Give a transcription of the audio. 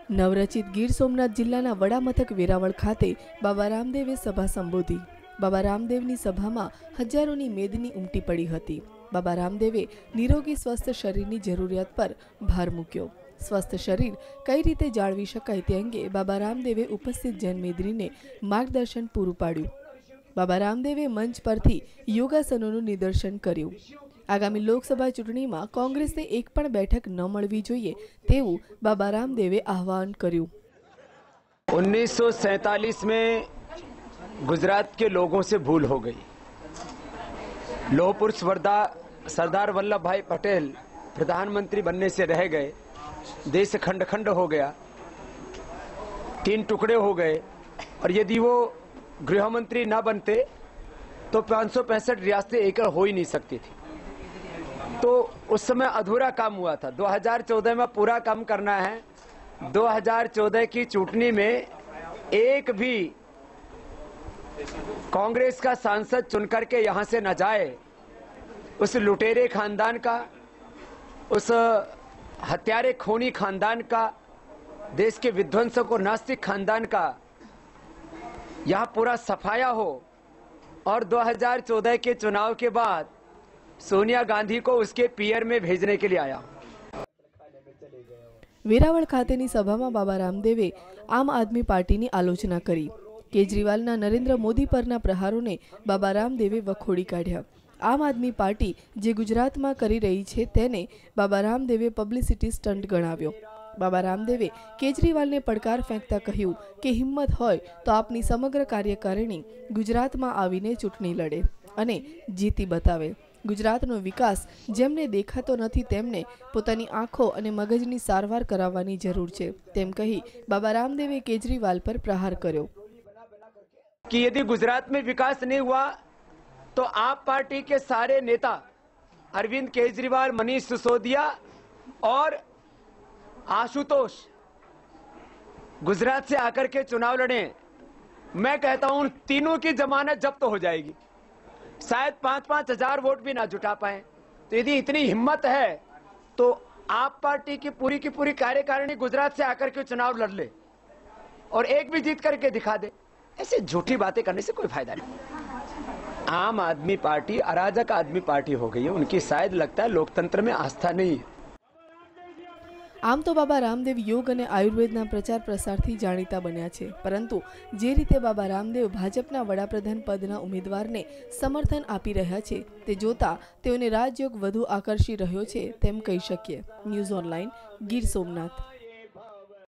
નવરચિત ગીર સોમનાથ જિલ્લાના વડામથક વેરાવળ ખાતે બાબા રામદેવે સભા સંબોધી। બાબા રામદેવની સભામાં હજારોની મેદની ઉમટી પડી હતી। બાબા રામદેવે નિરોગી સ્વસ્થ શરીરની જરૂરિયાત પર ભાર મૂક્યો। સ્વસ્થ શરીર કઈ રીતે જાળવી શકાય તે અંગે બાબા રામદેવે ઉપસ્થિત જનમેદનીને માર્ગદર્શન પૂરું પાડ્યું। બાબા રામદેવે મંચ પરથી યોગાસનોનું નિદર્શન કર્યું। आगामी लोकसभा चूंटणी में कांग्रेस ने एक पण बैठक न मळवी जोईए तेवुं बाबा रामदेवे आह्वान कर्युं। 1947 में गुजरात के लोगों से भूल हो गई। लौह पुरुष सरदार वल्लभ भाई पटेल प्रधानमंत्री बनने से रह गए। देश खंड खंड हो गया, 3 टुकड़े हो गए, और यदि वो गृह मंत्री न बनते तो 565 रियासतें एक हो ही नहीं सकती थी। तो उस समय अधूरा काम हुआ था। 2014 में पूरा काम करना है। 2014 की चुनाव में एक भी कांग्रेस का सांसद चुनकर के यहां से न जाए। उस लुटेरे खानदान का, उस हत्यारे खूनी खानदान का, देश के विध्वंसक और नास्तिक खानदान का यहां पूरा सफाया हो, और 2014 के चुनाव के बाद सोनिया गांधी को उसके पियर में भेजने के लिए आया। वेरावळ खातेनी सभामां बाबा रामदेवे आम आदमी पार्टीनी आलोचना करी। केजरीवालना नरेन्द्र मोदी परना प्रहारोने बाबा रामदेवे वखोड़ी काढ्या। आम आदमी पार्टी जे गुजरातमां करी रही छे तेने बाबा रामदेवे पब्लिसिटी स्टंट गणाव्यो। बाबा रामदेवे केजरीवालने પડકાર ફેંકતા કહ્યું કે હિંમત હોય તો આપની સમગ્ર કાર્યકારિણી ગુજરાતમાં આવીને ચૂંટણી લડે અને જીતી બતાવે। ગુજરાતનો વિકાસ જેમને દેખાતો નથી તેમને પોતાની આંખો અને મગજની સારવાર કરાવવાની જરૂર છે તેમ કહી બાબા રામદેવે કેજરીવાલ પર પ્રહાર કર્યો कि यदि गुजरात में विकास नहीं हुआ तो आप पार्टी के सारे नेता अरविंद केजरीवाल, मनीष सिसोदिया और आशुतोष गुजरात से आकर के चुनाव लड़े। मैं कहता हूं तीनों की जमानत जब्त हो जाएगी। शायद 5-5 हजार वोट भी ना जुटा पाए। तो यदि इतनी हिम्मत है तो आप पार्टी की पूरी कार्यकारिणी गुजरात से आकर के चुनाव लड़ ले और एक भी जीत करके दिखा दे। ऐसे झूठी बातें करने से कोई फायदा नहीं। आम आदमी पार्टी अराजक आदमी पार्टी हो गई है। उनकी शायद लगता है लोकतंत्र में आस्था नहीं है। आम तो बाबा रामदेव योग और आयुर्वेदना प्रचार प्रसारथी जाणीता बन्या छे, परंतु जे रीते बाबा रामदेव भाजपना वडाप्रधान पदना उम्मीदवारने समर्थन आपी रह्या छे ते जोता तेओने राजयोग वधु आकर्षी रह्यो छे तेम कही शकीए। News online, Gir Somnath.